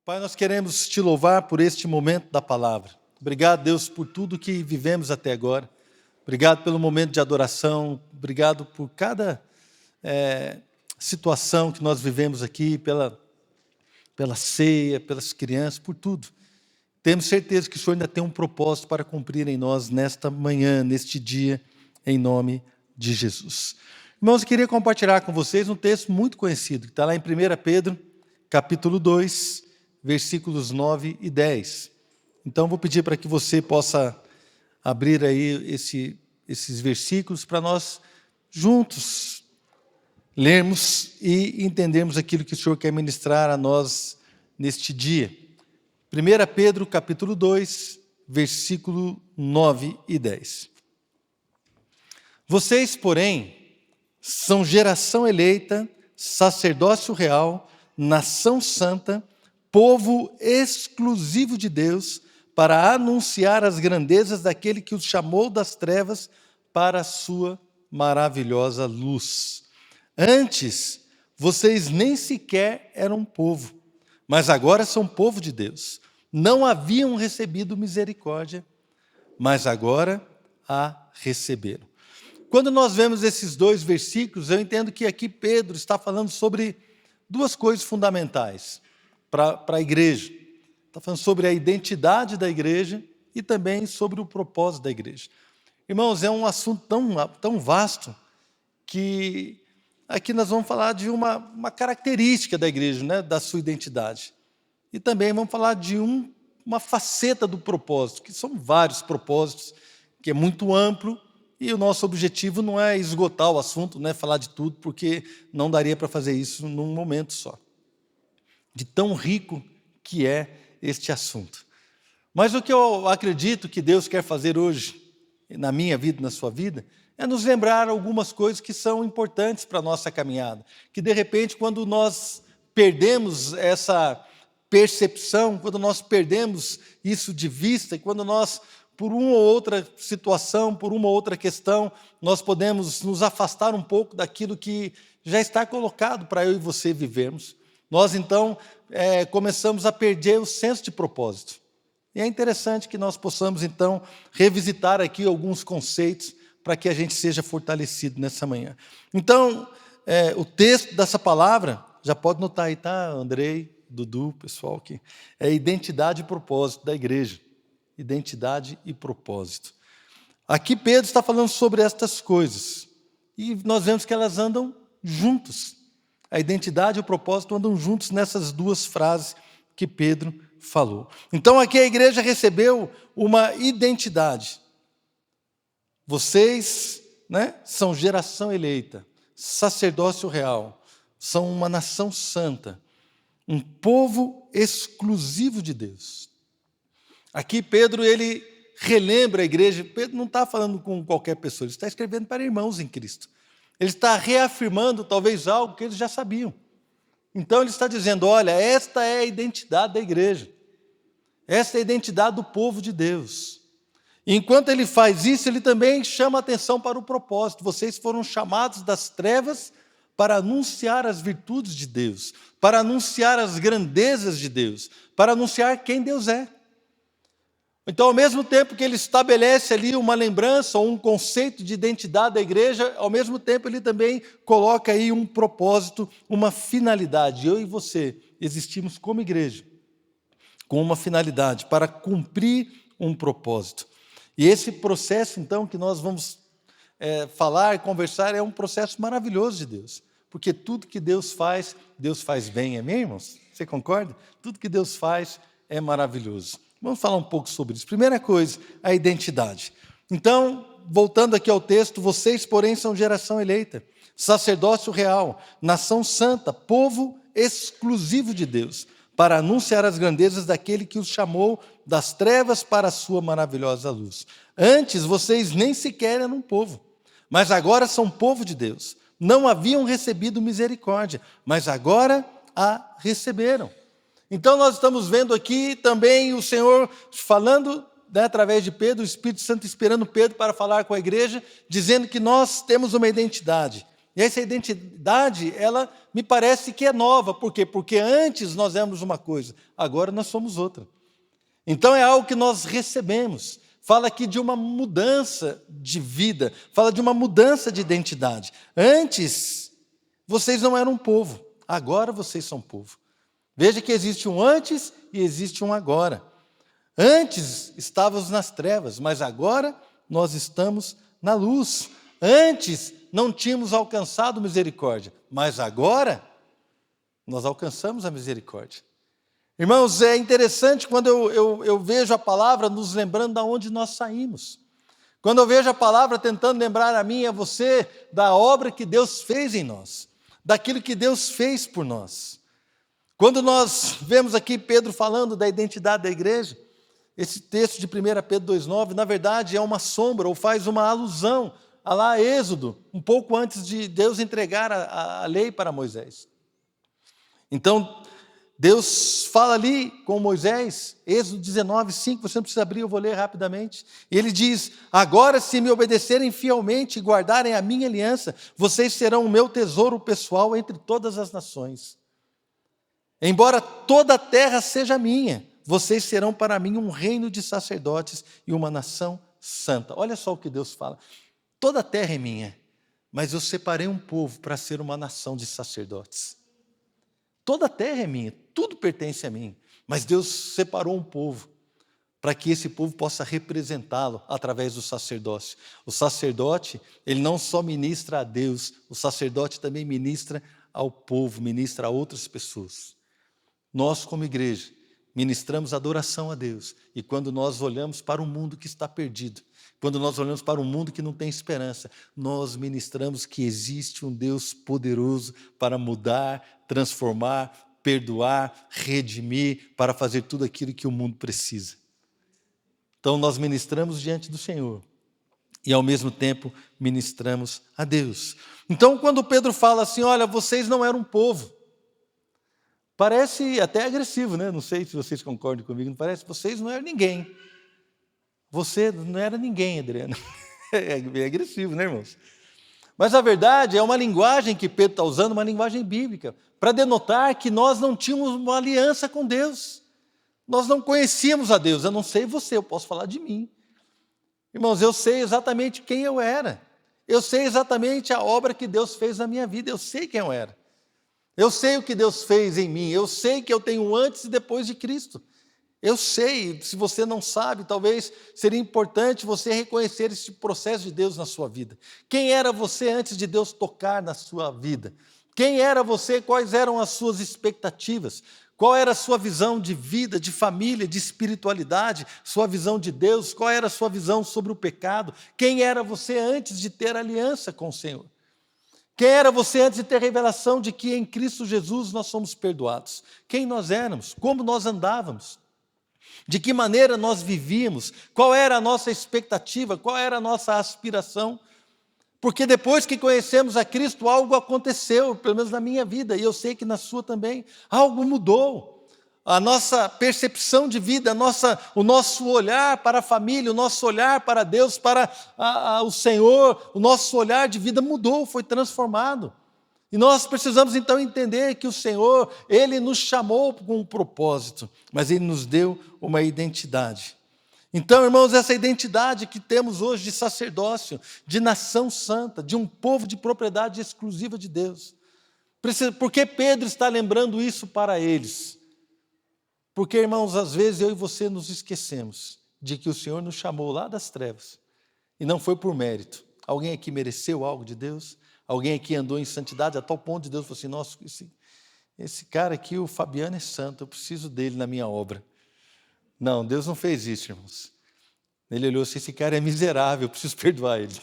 Pai, nós queremos te louvar por este momento da palavra. Obrigado, Deus, por tudo que vivemos até agora. Obrigado pelo momento de adoração. Obrigado por cada situação que nós vivemos aqui, pela ceia, pelas crianças, por tudo. Temos certeza que o Senhor ainda tem um propósito para cumprir em nós nesta manhã, neste dia, em nome de Jesus. Irmãos, eu queria compartilhar com vocês um texto muito conhecido, que está lá em 1 Pedro, capítulo 2, versículos 9 e 10. Então, vou pedir para que você possa abrir aí esses versículos para nós juntos lermos e entendermos aquilo que o Senhor quer ministrar a nós neste dia. 1 Pedro, capítulo 2, versículo 9 e 10. Vocês, porém, são geração eleita, sacerdócio real, nação santa, povo exclusivo de Deus, para anunciar as grandezas daquele que os chamou das trevas para a sua maravilhosa luz. Antes, vocês nem sequer eram povo, mas agora são povo de Deus. Não haviam recebido misericórdia, mas agora a receberam. Quando nós vemos esses dois versículos, eu entendo que aqui Pedro está falando sobre duas coisas fundamentais para a igreja. Está falando sobre a identidade da igreja e também sobre o propósito da igreja. Irmãos, é um assunto tão vasto que aqui nós vamos falar de uma característica da igreja, né, da sua identidade. E também vamos falar de uma faceta do propósito, que são vários propósitos, que é muito amplo, e o nosso objetivo não é esgotar o assunto, não é falar de tudo, porque não daria para fazer isso num momento só. De tão rico que é este assunto. Mas o que eu acredito que Deus quer fazer hoje, na minha vida, na sua vida, é nos lembrar algumas coisas que são importantes para a nossa caminhada. Que, de repente, quando nós perdemos essa percepção, quando nós perdemos isso de vista, quando nós, por uma ou outra situação, por uma ou outra questão, nós podemos nos afastar um pouco daquilo que já está colocado para eu e você vivermos. Nós, então, começamos a perder o senso de propósito. E é interessante que nós possamos, então, revisitar aqui alguns conceitos para que a gente seja fortalecido nessa manhã. Então, o texto dessa palavra, já pode notar aí, tá, Andrei, Dudu, pessoal aqui, é identidade e propósito da igreja. Identidade e propósito. Aqui Pedro está falando sobre estas coisas. E nós vemos que elas andam juntos. A identidade e o propósito andam juntos nessas duas frases que Pedro falou. Então aqui a igreja recebeu uma identidade. Vocês, né, são geração eleita, sacerdócio real, são uma nação santa, um povo exclusivo de Deus. Aqui Pedro, ele relembra a igreja. Pedro não está falando com qualquer pessoa, ele está escrevendo para irmãos em Cristo. Ele está reafirmando talvez algo que eles já sabiam. Então ele está dizendo, olha, esta é a identidade da igreja. Esta é a identidade do povo de Deus. E enquanto ele faz isso, ele também chama a atenção para o propósito. Vocês foram chamados das trevas para anunciar as virtudes de Deus, para anunciar as grandezas de Deus, para anunciar quem Deus é. Então, ao mesmo tempo que ele estabelece ali uma lembrança ou um conceito de identidade da igreja, ao mesmo tempo ele também coloca aí um propósito, uma finalidade. Eu e você existimos como igreja, com uma finalidade, para cumprir um propósito. E esse processo, então, que nós vamos falar e conversar, é um processo maravilhoso de Deus. Porque tudo que Deus faz bem, amém, irmãos? Você concorda? Tudo que Deus faz é maravilhoso. Vamos falar um pouco sobre isso. Primeira coisa, a identidade. Então, voltando aqui ao texto, vocês, porém, são geração eleita, sacerdócio real, nação santa, povo exclusivo de Deus, para anunciar as grandezas daquele que os chamou das trevas para a sua maravilhosa luz. Antes, vocês nem sequer eram um povo, mas agora são povo de Deus. Não haviam recebido misericórdia, mas agora a receberam. Então nós estamos vendo aqui também o Senhor falando, né, através de Pedro, o Espírito Santo esperando Pedro para falar com a igreja, dizendo que nós temos uma identidade. E essa identidade, ela me parece que é nova. Por quê? Porque antes nós éramos uma coisa, agora nós somos outra. Então é algo que nós recebemos. Fala aqui de uma mudança de vida, fala de uma mudança de identidade. Antes, vocês não eram um povo, agora vocês são povo. Veja que existe um antes e existe um agora. Antes estávamos nas trevas, mas agora nós estamos na luz. Antes não tínhamos alcançado misericórdia, mas agora nós alcançamos a misericórdia. Irmãos, é interessante quando eu vejo a palavra nos lembrando de onde nós saímos. Quando eu vejo a palavra tentando lembrar a mim e a você da obra que Deus fez em nós, daquilo que Deus fez por nós. Quando nós vemos aqui Pedro falando da identidade da igreja, esse texto de 1 Pedro 2,9, na verdade é uma sombra ou faz uma alusão a lá Êxodo, um pouco antes de Deus entregar a lei para Moisés. Então, Deus fala ali com Moisés, Êxodo 19:5, você não precisa abrir, eu vou ler rapidamente. E ele diz: agora, se me obedecerem fielmente e guardarem a minha aliança, vocês serão o meu tesouro pessoal entre todas as nações. Embora toda a terra seja minha, vocês serão para mim um reino de sacerdotes e uma nação santa. Olha só o que Deus fala. Toda a terra é minha, mas eu separei um povo para ser uma nação de sacerdotes. Toda a terra é minha, tudo pertence a mim, mas Deus separou um povo para que esse povo possa representá-lo através do sacerdócio. O sacerdote, ele não só ministra a Deus, o sacerdote também ministra ao povo, ministra a outras pessoas. Nós, como igreja, ministramos adoração a Deus, e quando nós olhamos para o mundo que está perdido, quando nós olhamos para um mundo que não tem esperança, nós ministramos que existe um Deus poderoso para mudar, transformar, perdoar, redimir, para fazer tudo aquilo que o mundo precisa. Então nós ministramos diante do Senhor e ao mesmo tempo ministramos a Deus. Então quando Pedro fala assim, olha, vocês não eram um povo, parece até agressivo, né? Não sei se vocês concordam comigo, não parece? Vocês não eram ninguém. Você não era ninguém, Adriano. É bem agressivo, né, irmãos? Mas a verdade é uma linguagem que Pedro está usando, uma linguagem bíblica, para denotar que nós não tínhamos uma aliança com Deus. Nós não conhecíamos a Deus. Eu não sei você, eu posso falar de mim. Irmãos, eu sei exatamente quem eu era. Eu sei exatamente a obra que Deus fez na minha vida. Eu sei quem eu era. Eu sei o que Deus fez em mim. Eu sei que eu tenho antes e depois de Cristo. Eu sei, se você não sabe, talvez seria importante você reconhecer esse processo de Deus na sua vida. Quem era você antes de Deus tocar na sua vida? Quem era você? Quais eram as suas expectativas? Qual era a sua visão de vida, de família, de espiritualidade? Sua visão de Deus? Qual era a sua visão sobre o pecado? Quem era você antes de ter aliança com o Senhor? Quem era você antes de ter revelação de que em Cristo Jesus nós somos perdoados? Quem nós éramos? Como nós andávamos? De que maneira nós vivíamos? Qual era a nossa expectativa? Qual era a nossa aspiração? Porque depois que conhecemos a Cristo, algo aconteceu, pelo menos na minha vida, e eu sei que na sua também. Algo mudou. A nossa percepção de vida, o nosso olhar para a família, o nosso olhar para Deus, para o Senhor, o nosso olhar de vida mudou, foi transformado. E nós precisamos então entender que o Senhor, Ele nos chamou com um propósito, mas Ele nos deu uma identidade. Então, irmãos, essa identidade que temos hoje de sacerdócio, de nação santa, de um povo de propriedade exclusiva de Deus. Por que Pedro está lembrando isso para eles? Porque, irmãos, às vezes eu e você nos esquecemos de que o Senhor nos chamou lá das trevas, e não foi por mérito. Alguém aqui mereceu algo de Deus? Alguém aqui andou em santidade a tal ponto de Deus falou assim, nossa, esse cara aqui, o Fabiano é santo, eu preciso dele na minha obra. Não, Deus não fez isso, irmãos. Ele olhou assim, esse cara é miserável, eu preciso perdoar ele.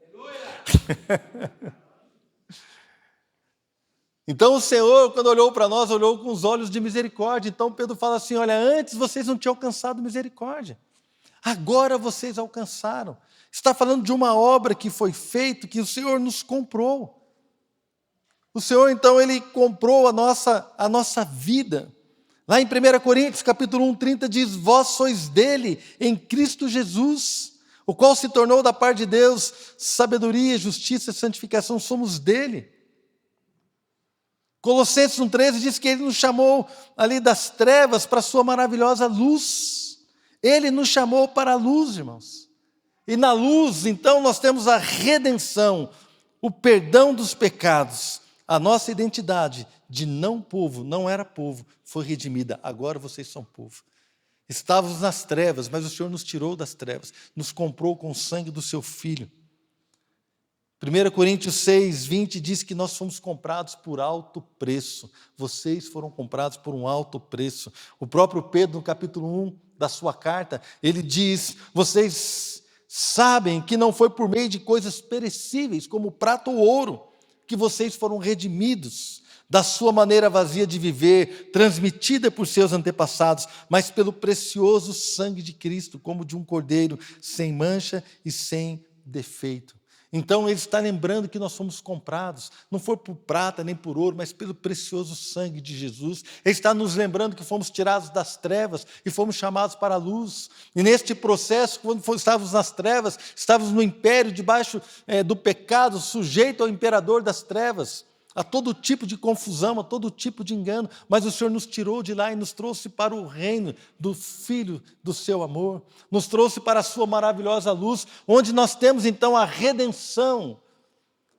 Aleluia! Então o Senhor, quando olhou para nós, olhou com os olhos de misericórdia. Então Pedro fala assim, olha, antes vocês não tinham alcançado misericórdia. Agora vocês alcançaram. Está falando de uma obra que foi feita, que o Senhor nos comprou. O Senhor, então, Ele comprou a nossa vida. Lá em 1 Coríntios, capítulo 1, 30, diz, vós sois dele, em Cristo Jesus, o qual se tornou da parte de Deus sabedoria, justiça e santificação, somos dele. Colossenses 1,13 diz que ele nos chamou ali das trevas para a sua maravilhosa luz. Ele nos chamou para a luz, irmãos. E na luz, então, nós temos a redenção, o perdão dos pecados. A nossa identidade de não povo, não era povo, foi redimida. Agora vocês são povo. Estávamos nas trevas, mas o Senhor nos tirou das trevas, nos comprou com o sangue do seu Filho. 1 Coríntios 6:20 diz que nós fomos comprados por alto preço. Vocês foram comprados por um alto preço. O próprio Pedro, no capítulo 1 da sua carta, ele diz: vocês sabem que não foi por meio de coisas perecíveis, como prata ou ouro, que vocês foram redimidos da sua maneira vazia de viver, transmitida por seus antepassados, mas pelo precioso sangue de Cristo, como de um cordeiro, sem mancha e sem defeito. Então ele está lembrando que nós fomos comprados, não foi por prata nem por ouro, mas pelo precioso sangue de Jesus. Ele está nos lembrando que fomos tirados das trevas e fomos chamados para a luz. E neste processo, quando estávamos nas trevas, estávamos no império, debaixo do pecado, sujeito ao imperador das trevas, a todo tipo de confusão, a todo tipo de engano, mas o Senhor nos tirou de lá e nos trouxe para o reino do Filho do seu amor, nos trouxe para a sua maravilhosa luz, onde nós temos então a redenção.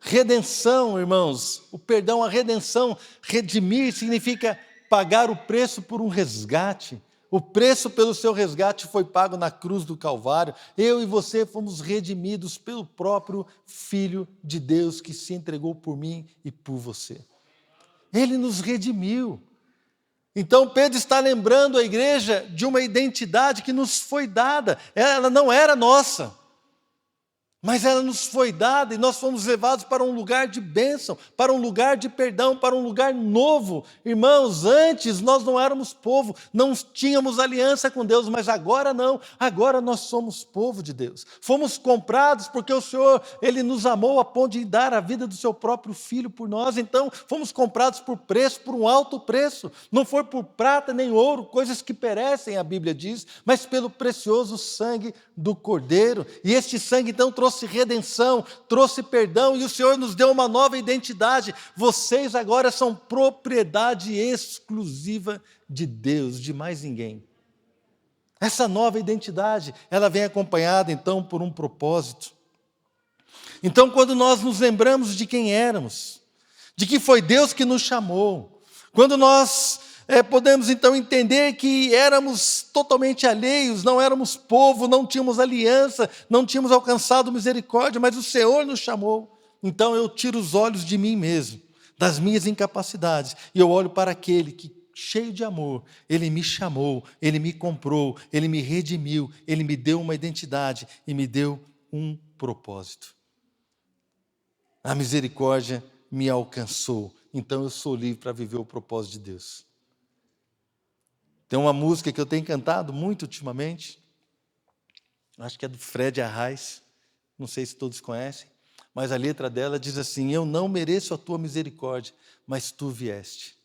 Redenção, irmãos, o perdão, a redenção, redimir significa pagar o preço por um resgate. O preço pelo seu resgate foi pago na cruz do Calvário. Eu e você fomos redimidos pelo próprio Filho de Deus que se entregou por mim e por você. Ele nos redimiu. Então Pedro está lembrando a igreja de uma identidade que nos foi dada. Ela não era nossa, mas ela nos foi dada e nós fomos levados para um lugar de bênção, para um lugar de perdão, para um lugar novo. Irmãos, antes nós não éramos povo, não tínhamos aliança com Deus, mas agora não, agora nós somos povo de Deus. Fomos comprados porque o Senhor, Ele nos amou a ponto de dar a vida do seu próprio Filho por nós, então fomos comprados por preço, por um alto preço. Não foi por prata nem ouro, coisas que perecem, a Bíblia diz, mas pelo precioso sangue do Cordeiro. E este sangue então trouxe redenção, trouxe perdão, e o Senhor nos deu uma nova identidade. Vocês agora são propriedade exclusiva de Deus, de mais ninguém. Essa nova identidade, ela vem acompanhada então por um propósito. Então, quando nós nos lembramos de quem éramos, de que foi Deus que nos chamou, quando nós podemos então entender que éramos totalmente alheios, não éramos povo, não tínhamos aliança, não tínhamos alcançado misericórdia, mas o Senhor nos chamou. Então eu tiro os olhos de mim mesmo, das minhas incapacidades, e eu olho para aquele que, cheio de amor, Ele me chamou, Ele me comprou, Ele me redimiu, Ele me deu uma identidade e me deu um propósito. A misericórdia me alcançou, então eu sou livre para viver o propósito de Deus. Tem uma música que eu tenho cantado muito ultimamente, acho que é do Fred Arraes, não sei se todos conhecem, mas a letra dela diz assim: eu não mereço a tua misericórdia, mas tu vieste.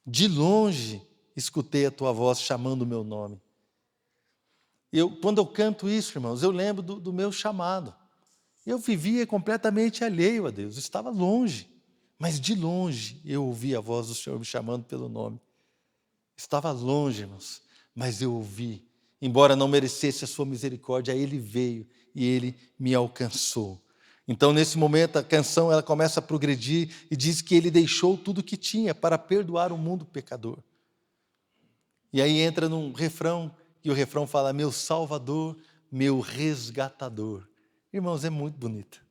De longe escutei a tua voz chamando o meu nome. Quando eu canto isso, irmãos, eu lembro do meu chamado. Eu vivia completamente alheio a Deus, estava longe, mas de longe eu ouvi a voz do Senhor me chamando pelo nome. Estava longe, irmãos, mas eu ouvi. Embora não merecesse a sua misericórdia, Ele veio e Ele me alcançou. Então, nesse momento, a canção ela começa a progredir e diz que Ele deixou tudo o que tinha para perdoar o mundo pecador. E aí entra num refrão, e o refrão fala: meu Salvador, meu resgatador. Irmãos, é muito bonito.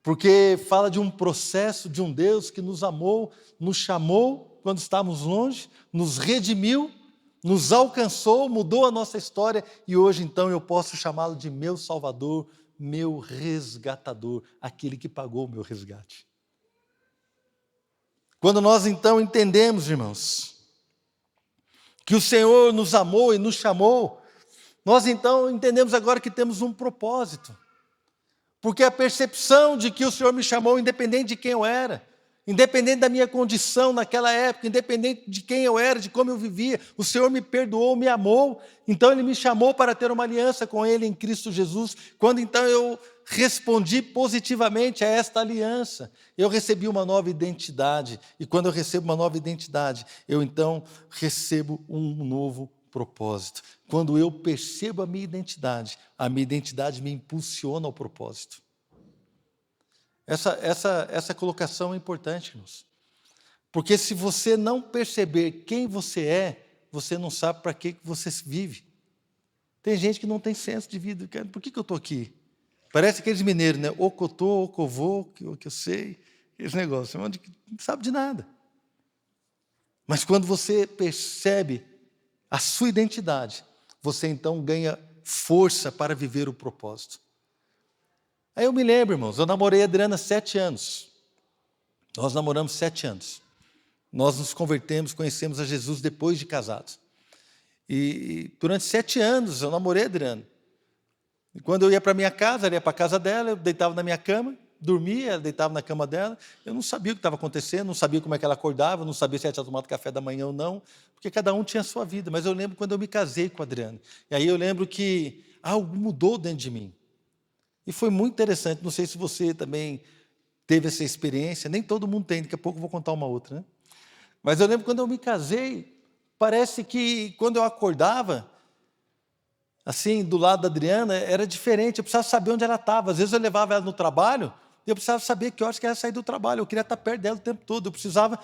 Porque fala de um processo de um Deus que nos amou, nos chamou quando estávamos longe, nos redimiu, nos alcançou, mudou a nossa história e hoje então eu posso chamá-lo de meu Salvador, meu resgatador, aquele que pagou o meu resgate. Quando nós então entendemos, irmãos, que o Senhor nos amou e nos chamou, nós então entendemos agora que temos um propósito. Porque a percepção de que o Senhor me chamou, independente de quem eu era, Independente da minha condição naquela época, independente de quem eu era, de como eu vivia, o Senhor me perdoou, me amou. Então Ele me chamou para ter uma aliança com Ele em Cristo Jesus. Quando então eu respondi positivamente a esta aliança, eu recebi uma nova identidade. E quando eu recebo uma nova identidade, eu então recebo um novo propósito. Quando eu percebo a minha identidade me impulsiona ao propósito. Essa colocação é importante, irmãos. Porque se você não perceber quem você é, você não sabe para que você vive. Tem gente que não tem senso de vida. Por que eu estou aqui? Parece aqueles mineiros, né? Ou que eu estou, ou que eu vou, ou que eu sei. Esse negócio, onde não sabe de nada. Mas quando você percebe a sua identidade, você então ganha força para viver o propósito. Aí eu me lembro, irmãos, eu namorei a Adriana 7 anos. Nós namoramos 7 anos. Nós nos convertemos, conhecemos a Jesus depois de casados. E durante 7 anos eu namorei a Adriana. E quando eu ia para a minha casa, ela ia para a casa dela, eu deitava na minha cama, dormia, ela deitava na cama dela. Eu não sabia o que estava acontecendo, não sabia como é que ela acordava, não sabia se ela tinha tomado café da manhã ou não, porque cada um tinha a sua vida. Mas eu lembro quando eu me casei com a Adriana. E aí eu lembro que algo mudou dentro de mim. E foi muito interessante, não sei se você também teve essa experiência, nem todo mundo tem, daqui a pouco eu vou contar uma outra, né? Mas eu lembro quando eu me casei, parece que quando eu acordava, assim, do lado da Adriana, era diferente, eu precisava saber onde ela estava. Às vezes eu levava ela no trabalho, e eu precisava saber que horas que ela ia sair do trabalho, eu queria estar perto dela o tempo todo, eu precisava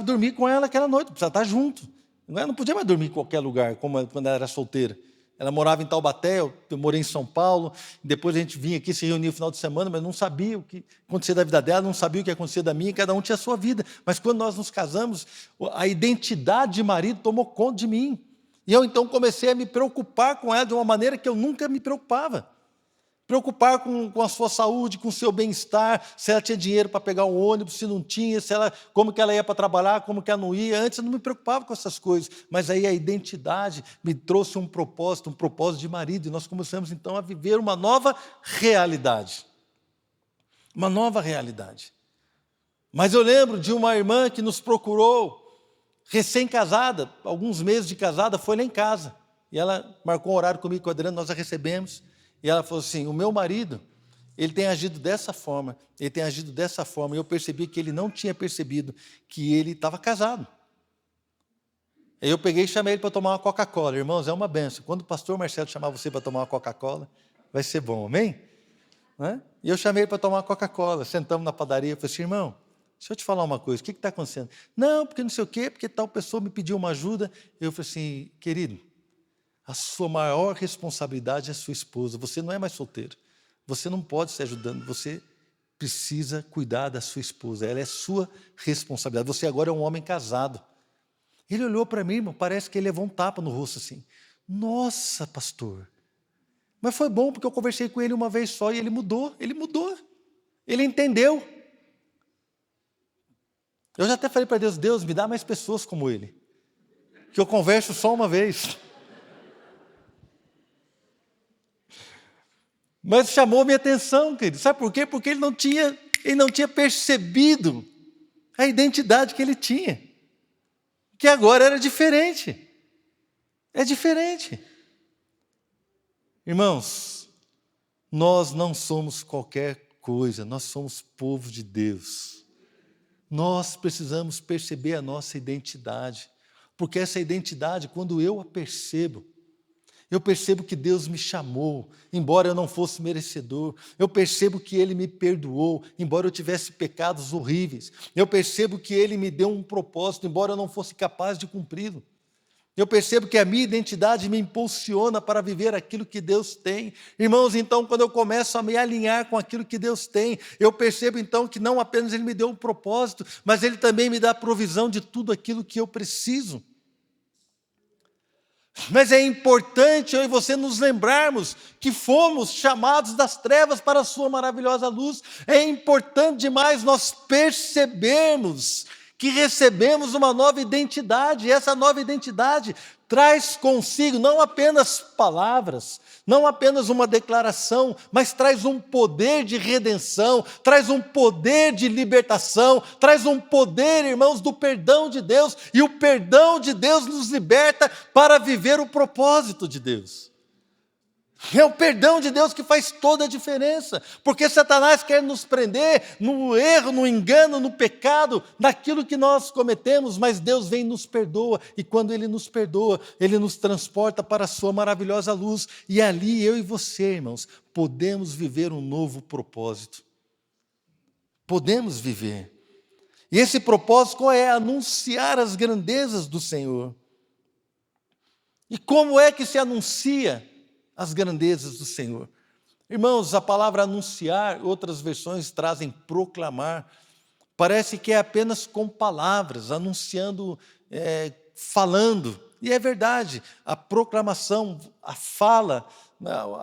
dormir com ela aquela noite, eu precisava estar junto. Eu não podia mais dormir em qualquer lugar, como quando ela era solteira. Ela morava em Taubaté, eu morei em São Paulo, depois a gente vinha aqui, se reunia no final de semana, mas não sabia o que acontecia da vida dela, não sabia o que acontecia da minha, cada um tinha a sua vida. Mas quando nós nos casamos, a identidade de marido tomou conta de mim. E eu então comecei a me preocupar com ela de uma maneira que eu nunca me preocupava. Preocupar com a sua saúde, com o seu bem-estar, se ela tinha dinheiro para pegar um ônibus, se não tinha, como que ela ia para trabalhar, como que ela não ia. Antes eu não me preocupava com essas coisas, mas aí a identidade me trouxe um propósito de marido, e nós começamos então a viver uma nova realidade. Uma nova realidade. Mas eu lembro de uma irmã que nos procurou, recém-casada, alguns meses de casada, foi lá em casa, e ela marcou um horário comigo com a Adriana, nós a recebemos. E ela falou assim, o meu marido, ele tem agido dessa forma, ele tem agido dessa forma. E eu percebi que ele não tinha percebido que ele estava casado. Aí eu peguei e chamei ele para tomar uma Coca-Cola. Irmãos, é uma benção. Quando o pastor Marcelo chamar você para tomar uma Coca-Cola, vai ser bom, amém? Né? E eu chamei ele para tomar uma Coca-Cola. Sentamos na padaria, eu falei assim, irmão, deixa eu te falar uma coisa, o que está acontecendo? Não, porque não sei o quê, porque tal pessoa me pediu uma ajuda. Eu falei assim, querido, a sua maior responsabilidade é a sua esposa. Você não é mais solteiro. Você não pode se ajudando. Você precisa cuidar da sua esposa. Ela é sua responsabilidade. Você agora é um homem casado. Ele olhou para mim, irmão, parece que ele levou um tapa no rosto assim. Nossa, pastor. Mas foi bom porque eu conversei com ele uma vez só e ele mudou. Ele mudou. Ele entendeu. Eu já até falei para Deus, Deus, me dá mais pessoas como ele. Que eu converso só uma vez. Mas chamou minha atenção, querido. Sabe por quê? Porque ele não tinha percebido a identidade que ele tinha. Que agora era diferente. É diferente. Irmãos, nós não somos qualquer coisa, nós somos povo de Deus. Nós precisamos perceber a nossa identidade. Porque essa identidade, quando eu a percebo, eu percebo que Deus me chamou, embora eu não fosse merecedor. Eu percebo que Ele me perdoou, embora eu tivesse pecados horríveis. Eu percebo que Ele me deu um propósito, embora eu não fosse capaz de cumpri-lo. Eu percebo que a minha identidade me impulsiona para viver aquilo que Deus tem. Irmãos, então, quando eu começo a me alinhar com aquilo que Deus tem, eu percebo então que não apenas Ele me deu um propósito, mas Ele também me dá a provisão de tudo aquilo que eu preciso. Mas é importante eu e você nos lembrarmos que fomos chamados das trevas para a sua maravilhosa luz. É importante demais nós percebermos que recebemos uma nova identidade. E essa nova identidade traz consigo não apenas palavras, não apenas uma declaração, mas traz um poder de redenção, traz um poder de libertação, traz um poder, irmãos, do perdão de Deus, e o perdão de Deus nos liberta para viver o propósito de Deus. É o perdão de Deus que faz toda a diferença, porque Satanás quer nos prender no erro, no engano, no pecado, naquilo que nós cometemos, mas Deus vem e nos perdoa, e quando Ele nos perdoa, Ele nos transporta para a sua maravilhosa luz, e ali eu e você, irmãos, podemos viver um novo propósito. Podemos viver. E esse propósito qual é? Anunciar as grandezas do Senhor. E como é que se anuncia as grandezas do Senhor? Irmãos, a palavra anunciar, outras versões trazem proclamar. Parece que é apenas com palavras, anunciando, falando. E é verdade, a proclamação, a fala,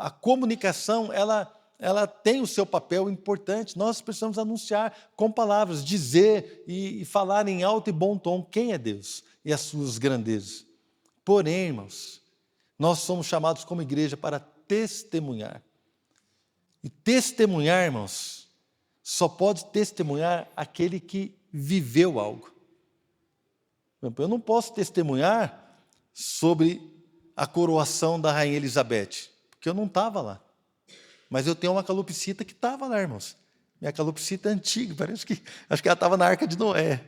a comunicação, ela tem o seu papel importante. Nós precisamos anunciar com palavras, dizer e falar em alto e bom tom quem é Deus e as suas grandezas. Porém, irmãos, nós somos chamados como igreja para testemunhar. E testemunhar, irmãos, só pode testemunhar aquele que viveu algo. Eu não posso testemunhar sobre a coroação da Rainha Elizabeth, porque eu não estava lá. Mas eu tenho uma calopsita que estava lá, irmãos. Minha calopsita é antiga, acho que ela estava na Arca de Noé.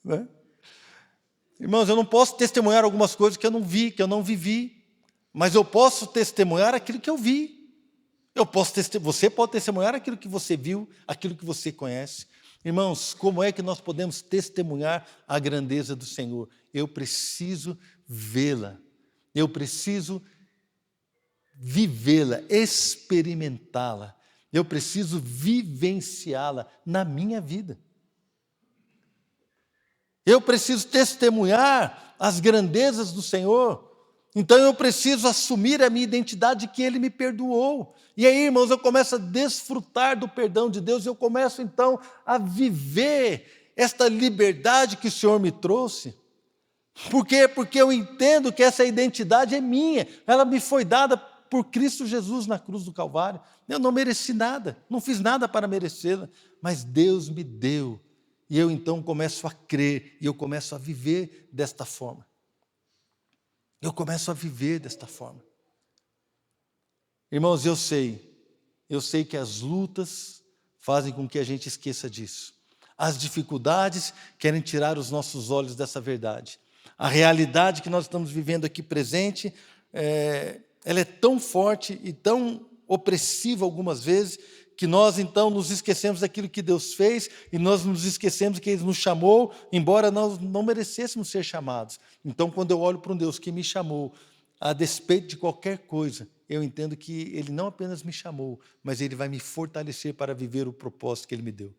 Né? Irmãos, eu não posso testemunhar algumas coisas que eu não vi, que eu não vivi, mas eu posso testemunhar aquilo que eu vi. Você pode testemunhar aquilo que você viu, aquilo que você conhece. Irmãos, como é que nós podemos testemunhar a grandeza do Senhor? Eu preciso vê-la, eu preciso vivê-la, experimentá-la, eu preciso vivenciá-la na minha vida. Eu preciso testemunhar as grandezas do Senhor. Então eu preciso assumir a minha identidade que Ele me perdoou. E aí, irmãos, eu começo a desfrutar do perdão de Deus, eu começo então a viver esta liberdade que o Senhor me trouxe. Por quê? Porque eu entendo que essa identidade é minha, ela me foi dada por Cristo Jesus na cruz do Calvário. Eu não mereci nada, não fiz nada para merecê-la, mas Deus me deu. E eu então começo a crer, e eu começo a viver desta forma. Eu começo a viver desta forma. Irmãos, eu sei que as lutas fazem com que a gente esqueça disso. As dificuldades querem tirar os nossos olhos dessa verdade. A realidade que nós estamos vivendo aqui presente, ela é tão forte e tão opressiva algumas vezes, que nós então nos esquecemos daquilo que Deus fez e nós nos esquecemos que Ele nos chamou, embora nós não merecêssemos ser chamados. Então, quando eu olho para um Deus que me chamou, a despeito de qualquer coisa, eu entendo que Ele não apenas me chamou, mas Ele vai me fortalecer para viver o propósito que Ele me deu.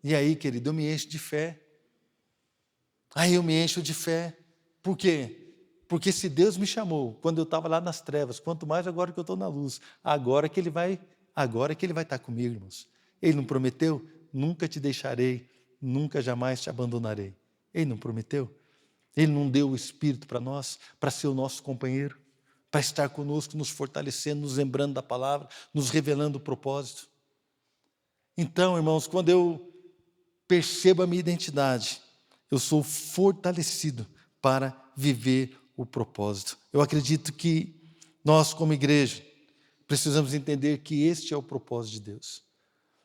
E aí, querido, eu me encho de fé. Aí eu me encho de fé. Por quê? Porque se Deus me chamou quando eu estava lá nas trevas, quanto mais agora que eu estou na luz, agora que Ele vai estar comigo, irmãos. Ele não prometeu? Nunca te deixarei, nunca jamais te abandonarei. Ele não prometeu? Ele não deu o Espírito para nós, para ser o nosso companheiro, para estar conosco, nos fortalecendo, nos lembrando da palavra, nos revelando o propósito. Então, irmãos, quando eu percebo a minha identidade, eu sou fortalecido para viver o propósito. Eu acredito que nós, como igreja, precisamos entender que este é o propósito de Deus.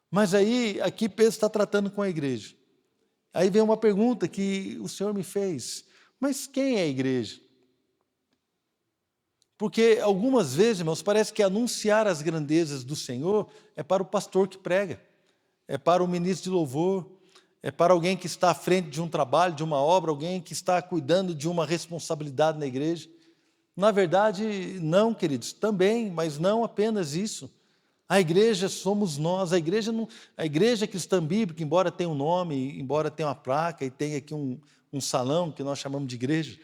Mas aí, aqui Pedro está tratando com a igreja. Aí vem uma pergunta que o Senhor me fez. Mas quem é a igreja? Porque algumas vezes, irmãos, parece que anunciar as grandezas do Senhor é para o pastor que prega, é para o ministro de louvor, é para alguém que está à frente de um trabalho, de uma obra, alguém que está cuidando de uma responsabilidade na igreja. Na verdade, não, queridos, também, mas não apenas isso. A igreja somos nós, a igreja cristã bíblica, embora tenha um nome, embora tenha uma placa e tenha aqui um salão que nós chamamos de igreja,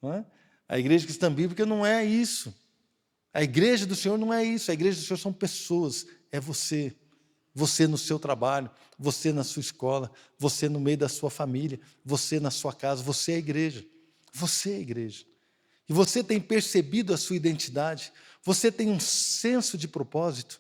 não é? A igreja cristã bíblica não é isso. A igreja do Senhor não é isso. A igreja do Senhor são pessoas, é você. Você no seu trabalho, você na sua escola, você no meio da sua família, você na sua casa, você é a igreja. Você é a igreja. E você tem percebido a sua identidade? Você tem um senso de propósito?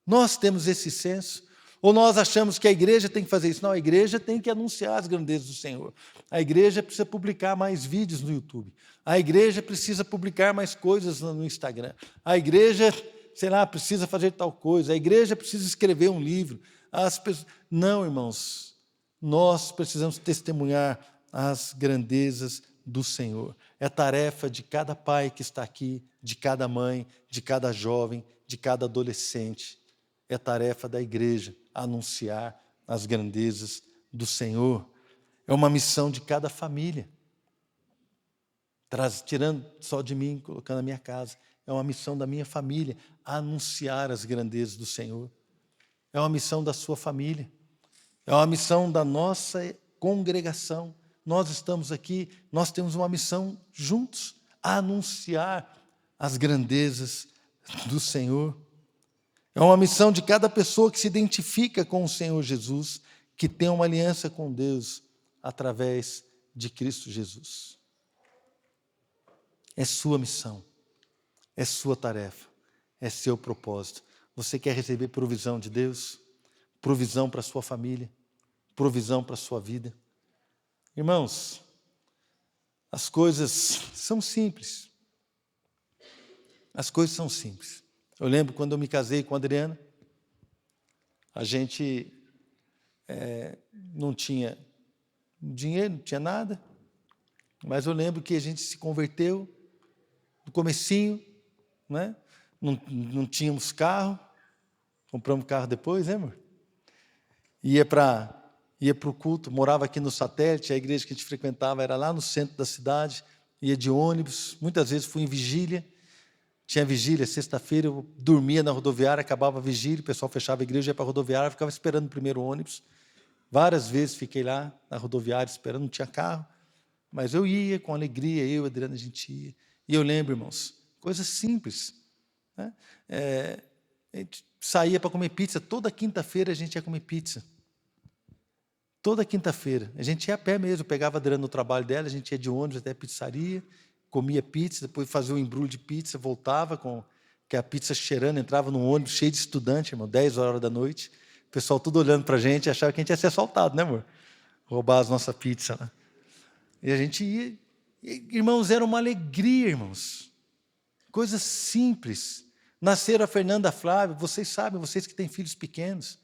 Nós temos esse senso? Ou nós achamos que a igreja tem que fazer isso? Não, a igreja tem que anunciar as grandezas do Senhor. A igreja precisa publicar mais vídeos no YouTube. A igreja precisa publicar mais coisas no Instagram. A igreja, sei lá, precisa fazer tal coisa. A igreja precisa escrever um livro. As pessoas... Não, irmãos. Nós precisamos testemunhar as grandezas do Senhor. É tarefa de cada pai que está aqui, de cada mãe, de cada jovem, de cada adolescente. É tarefa da igreja anunciar as grandezas do Senhor. É uma missão de cada família. Tirando só de mim, colocando na minha casa. É uma missão da minha família, anunciar as grandezas do Senhor. É uma missão da sua família. É uma missão da nossa congregação. Nós estamos aqui, nós temos uma missão juntos, a anunciar as grandezas do Senhor. É uma missão de cada pessoa que se identifica com o Senhor Jesus, que tem uma aliança com Deus através de Cristo Jesus. É sua missão, é sua tarefa, é seu propósito. Você quer receber provisão de Deus? Provisão para a sua família, provisão para a sua vida. Irmãos, as coisas são simples. As coisas são simples. Eu lembro quando eu me casei com a Adriana, a gente não tinha dinheiro, não tinha nada, mas eu lembro que a gente se converteu no comecinho, né? Não tínhamos carro, compramos carro depois, né, amor? Ia para o culto, morava aqui no satélite, a igreja que a gente frequentava era lá no centro da cidade, ia de ônibus, muitas vezes fui em vigília. Tinha vigília, sexta-feira eu dormia na rodoviária, acabava a vigília, o pessoal fechava a igreja, ia para a rodoviária, ficava esperando o primeiro ônibus. Várias vezes fiquei lá na rodoviária esperando, não tinha carro, mas eu ia com alegria, eu e a Adriana, a gente ia. E eu lembro, irmãos, coisas simples, né? A gente saía para comer pizza, toda quinta-feira a gente ia comer pizza. Toda quinta-feira. A gente ia a pé mesmo, pegava a Adriana no trabalho dela, a gente ia de ônibus até a pizzaria, comia pizza, depois fazia um embrulho de pizza, voltava com a pizza cheirando, entrava num ônibus cheio de estudante, irmão, 10 horas da noite, o pessoal tudo olhando para a gente, achava que a gente ia ser assaltado, né, amor? Roubar as nossas pizzas lá. E a gente ia, irmãos, era uma alegria, irmãos. Coisas simples. Nasceram a Fernanda e a Flávia, vocês sabem, vocês que têm filhos pequenos,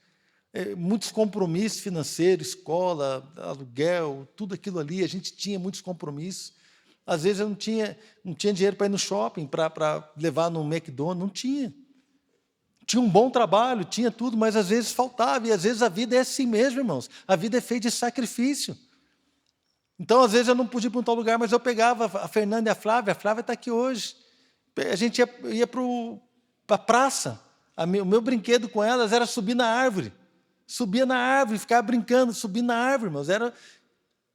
muitos compromissos financeiros, escola, aluguel, tudo aquilo ali, a gente tinha muitos compromissos. Às vezes eu não tinha dinheiro para ir no shopping, para levar no McDonald's, não tinha. Tinha um bom trabalho, tinha tudo, mas às vezes faltava, e às vezes a vida é assim mesmo, irmãos. A vida é feita de sacrifício. Então, às vezes eu não podia ir para um tal lugar, mas eu pegava a Fernanda e a Flávia está aqui hoje. A gente ia para a praça, o meu brinquedo com elas era subir na árvore. Subia na árvore, ficava brincando, subir na árvore, irmãos.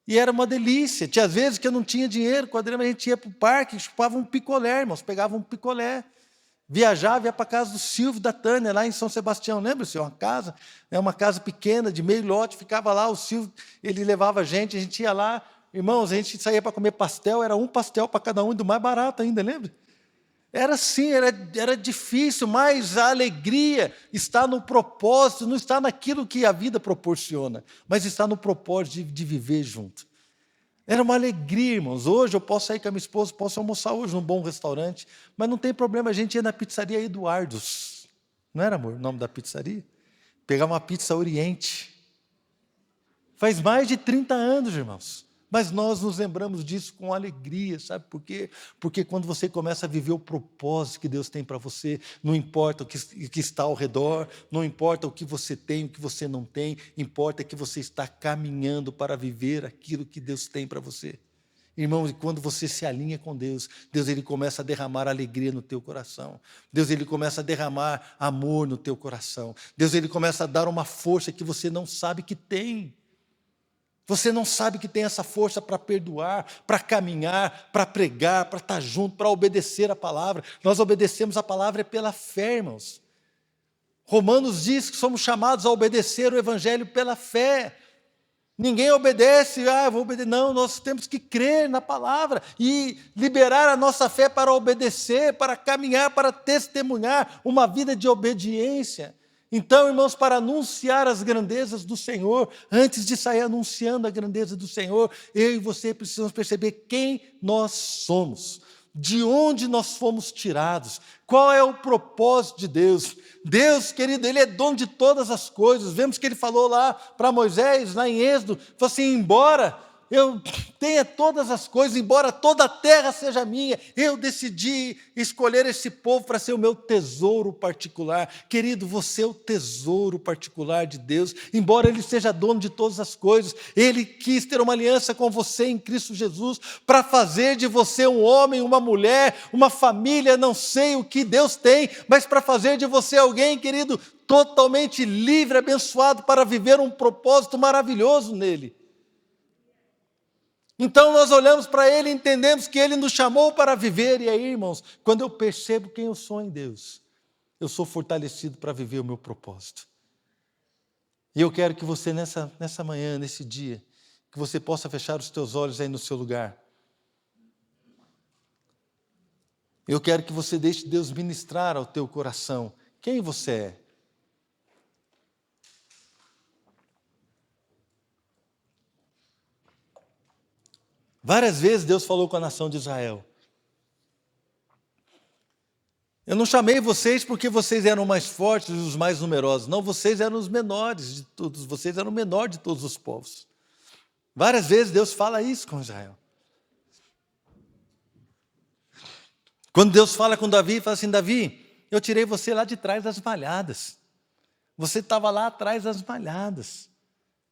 E era uma delícia. Tinha às vezes que eu não tinha dinheiro, com a Adriana a gente ia para o parque, chupava um picolé, irmãos, pegava um picolé. Viajava, ia para a casa do Silvio e da Tânia, lá em São Sebastião. Lembra, senhor? Uma casa pequena, de meio lote, ficava lá, o Silvio, ele levava a gente ia lá. Irmãos, a gente saía para comer pastel, era um pastel para cada um, e do mais barato ainda, lembra? Era assim, era difícil, mas a alegria está no propósito, não está naquilo que a vida proporciona, mas está no propósito de viver junto. Era uma alegria, irmãos. Hoje eu posso sair com a minha esposa, posso almoçar hoje num bom restaurante, mas não tem problema, a gente ia na pizzaria Eduardos. Não era, amor, o nome da pizzaria? Pegar uma pizza Oriente. Faz mais de 30 anos, irmãos. Mas nós nos lembramos disso com alegria, sabe por quê? Porque quando você começa a viver o propósito que Deus tem para você, não importa o que está ao redor, não importa o que você tem, o que você não tem, importa que você está caminhando para viver aquilo que Deus tem para você. Irmão, quando você se alinha com Deus, Deus ele começa a derramar alegria no teu coração. Deus ele começa a derramar amor no teu coração. Deus ele começa a dar uma força que você não sabe que tem. Você não sabe que tem essa força para perdoar, para caminhar, para pregar, para estar junto, para obedecer a palavra. Nós obedecemos a palavra pela fé, irmãos. Romanos diz que somos chamados a obedecer o evangelho pela fé. Ninguém obedece, eu vou obedecer. Não, nós temos que crer na palavra e liberar a nossa fé para obedecer, para caminhar, para testemunhar uma vida de obediência. Então, irmãos, para anunciar as grandezas do Senhor, antes de sair anunciando a grandeza do Senhor, eu e você precisamos perceber quem nós somos, de onde nós fomos tirados, qual é o propósito de Deus. Deus, querido, Ele é dono de todas as coisas. Vemos que Ele falou lá para Moisés, lá em Êxodo, falou assim, embora eu tenha todas as coisas, embora toda a terra seja minha, eu decidi escolher esse povo para ser o meu tesouro particular. Querido, você é o tesouro particular de Deus, embora Ele seja dono de todas as coisas, Ele quis ter uma aliança com você em Cristo Jesus, para fazer de você um homem, uma mulher, uma família, não sei o que Deus tem, mas para fazer de você alguém, querido, totalmente livre, abençoado, para viver um propósito maravilhoso nele. Então nós olhamos para Ele e entendemos que Ele nos chamou para viver. E aí, irmãos, quando eu percebo quem eu sou em Deus, eu sou fortalecido para viver o meu propósito. E eu quero que você nessa manhã, nesse dia, que você possa fechar os teus olhos aí no seu lugar. Eu quero que você deixe Deus ministrar ao teu coração quem você é. Várias vezes Deus falou com a nação de Israel. Eu não chamei vocês porque vocês eram mais fortes e os mais numerosos. Não, vocês eram os menores de todos. Vocês eram o menor de todos os povos. Várias vezes Deus fala isso com Israel. Quando Deus fala com Davi, fala assim, Davi, eu tirei você lá de trás das malhadas. Você estava lá atrás das malhadas,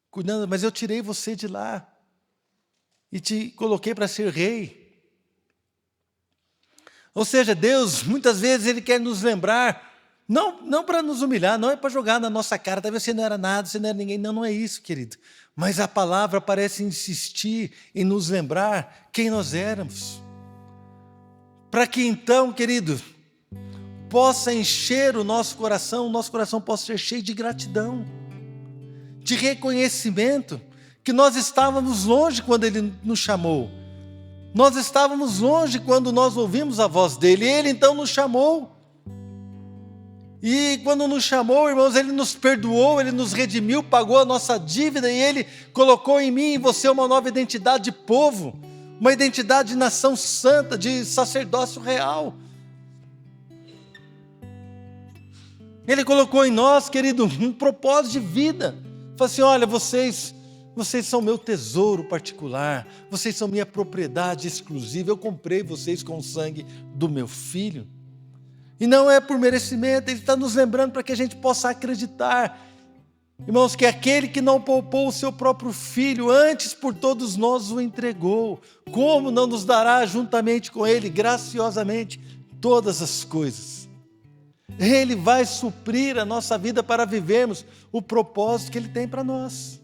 cuidando, mas eu tirei você de lá e te coloquei para ser rei. Ou seja, Deus, muitas vezes, Ele quer nos lembrar, não para nos humilhar, não é para jogar na nossa cara, talvez você não era nada, você não era ninguém, não é isso, querido. Mas a palavra parece insistir em nos lembrar quem nós éramos. Para que então, querido, possa encher o nosso coração possa ser cheio de gratidão, de reconhecimento, que nós estávamos longe quando Ele nos chamou. Nós estávamos longe quando nós ouvimos a voz dEle. Ele então nos chamou. E quando nos chamou, irmãos, Ele nos perdoou, Ele nos redimiu, pagou a nossa dívida e Ele colocou em mim e em você uma nova identidade de povo, uma identidade de nação santa, de sacerdócio real. Ele colocou em nós, querido, um propósito de vida. Falou assim, olha, vocês são meu tesouro particular, vocês são minha propriedade exclusiva, eu comprei vocês com o sangue do meu filho. E não é por merecimento, Ele está nos lembrando para que a gente possa acreditar, irmãos, que aquele que não poupou o seu próprio filho, antes por todos nós o entregou, como não nos dará juntamente com Ele, graciosamente, todas as coisas? Ele vai suprir a nossa vida para vivermos o propósito que Ele tem para nós.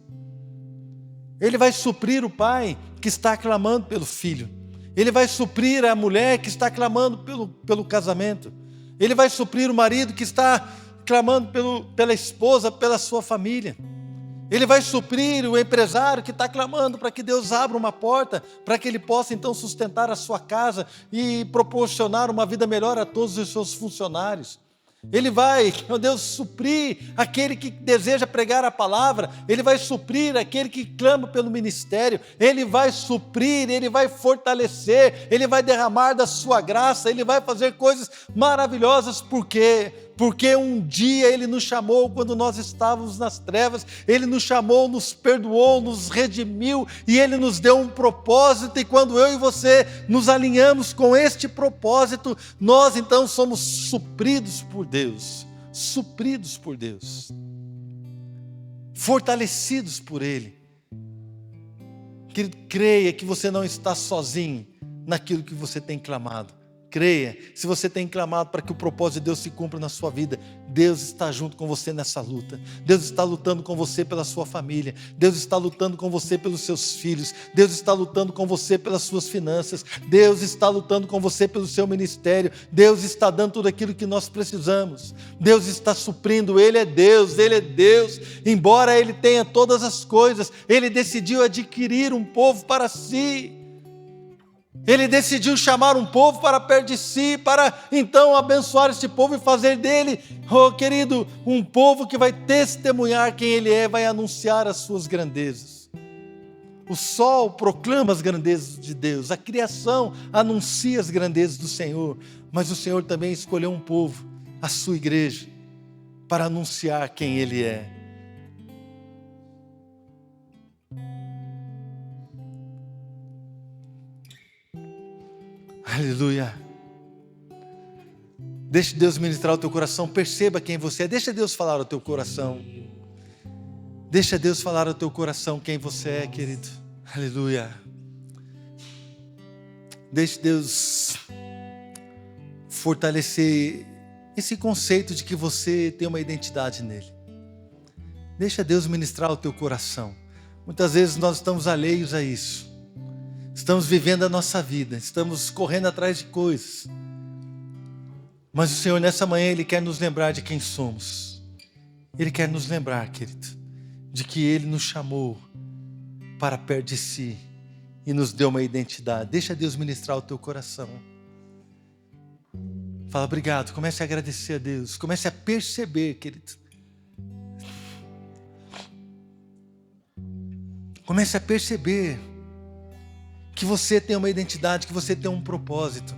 Ele vai suprir o pai que está clamando pelo filho. Ele vai suprir a mulher que está clamando pelo casamento. Ele vai suprir o marido que está clamando pela esposa, pela sua família. Ele vai suprir o empresário que está clamando para que Deus abra uma porta, para que ele possa então sustentar a sua casa e proporcionar uma vida melhor a todos os seus funcionários. Ele vai, meu Deus, suprir aquele que deseja pregar a palavra, Ele vai suprir aquele que clama pelo ministério, Ele vai suprir, Ele vai fortalecer, Ele vai derramar da sua graça, Ele vai fazer coisas maravilhosas, porque um dia Ele nos chamou quando nós estávamos nas trevas, Ele nos chamou, nos perdoou, nos redimiu e Ele nos deu um propósito, e quando eu e você nos alinhamos com este propósito, nós então somos supridos por Deus, fortalecidos por Ele. Querido, creia que você não está sozinho naquilo que você tem clamado, Creia, se você tem clamado para que o propósito de Deus se cumpra na sua vida, Deus está junto com você nessa luta. Deus está lutando com você pela sua família. Deus está lutando com você pelos seus filhos. Deus está lutando com você pelas suas finanças. Deus está lutando com você pelo seu ministério. Deus está dando tudo aquilo que nós precisamos. Deus está suprindo. Ele é Deus, Ele é Deus. Embora Ele tenha todas as coisas, Ele decidiu adquirir um povo para si. Ele decidiu chamar um povo para perto de si, para então abençoar este povo e fazer dele, oh querido, um povo que vai testemunhar quem Ele é, vai anunciar as suas grandezas. O sol proclama as grandezas de Deus, a criação anuncia as grandezas do Senhor, mas o Senhor também escolheu um povo, a sua igreja, para anunciar quem Ele é. Aleluia. Deixe Deus ministrar o teu coração, perceba quem você é, deixa Deus falar ao teu coração. Deixa Deus falar ao teu coração quem você é, querido. Aleluia. Deixe Deus fortalecer esse conceito de que você tem uma identidade nele. Deixa Deus ministrar o teu coração. Muitas vezes nós estamos alheios a isso. Estamos vivendo a nossa vida, estamos correndo atrás de coisas. Mas o Senhor nessa manhã, Ele quer nos lembrar de quem somos. Ele quer nos lembrar, querido, de que Ele nos chamou para perto de si e nos deu uma identidade. Deixa Deus ministrar o teu coração. Fala, obrigado, comece a agradecer a Deus, comece a perceber, querido. Comece a perceber que você tem uma identidade, que você tem um propósito.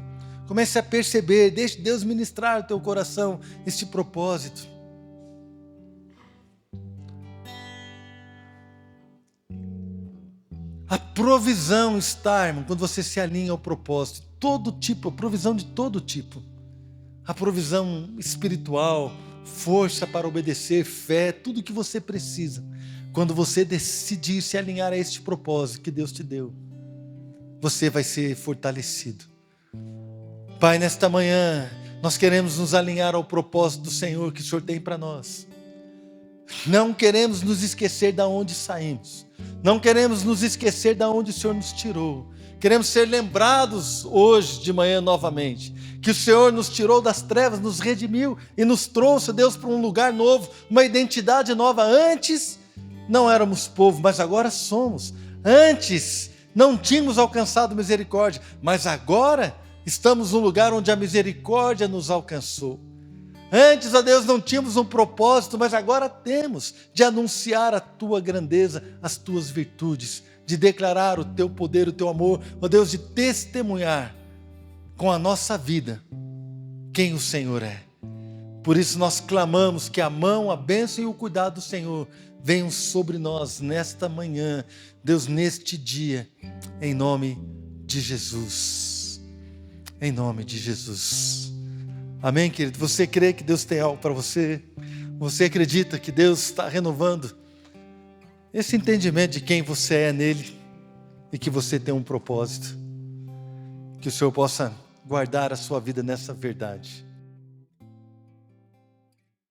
Comece a perceber, deixe Deus ministrar no teu coração este propósito. A provisão está, irmão, quando você se alinha ao propósito. Todo tipo, a provisão de todo tipo. A provisão espiritual, força para obedecer, fé, tudo o que você precisa. Quando você decidir se alinhar a este propósito que Deus te deu, você vai ser fortalecido. Pai, nesta manhã, nós queremos nos alinhar ao propósito do Senhor que o Senhor tem para nós. Não queremos nos esquecer de onde saímos. Não queremos nos esquecer de onde o Senhor nos tirou. Queremos ser lembrados hoje de manhã novamente, que o Senhor nos tirou das trevas, nos redimiu e nos trouxe, Deus, para um lugar novo, uma identidade nova. Antes não éramos povo, mas agora somos. Antes não tínhamos alcançado misericórdia, mas agora estamos num lugar onde a misericórdia nos alcançou. Antes, ó Deus, não tínhamos um propósito, mas agora temos, de anunciar a Tua grandeza, as Tuas virtudes, de declarar o Teu poder, o Teu amor, ó Deus, de testemunhar com a nossa vida quem o Senhor é. Por isso nós clamamos que a mão, a bênção e o cuidado do Senhor venham sobre nós nesta manhã, Deus, neste dia, em nome de Jesus. Em nome de Jesus. Amém, querido? Você crê que Deus tem algo para você? Você acredita que Deus está renovando esse entendimento de quem você é nele e que você tem um propósito? Que o Senhor possa guardar a sua vida nessa verdade.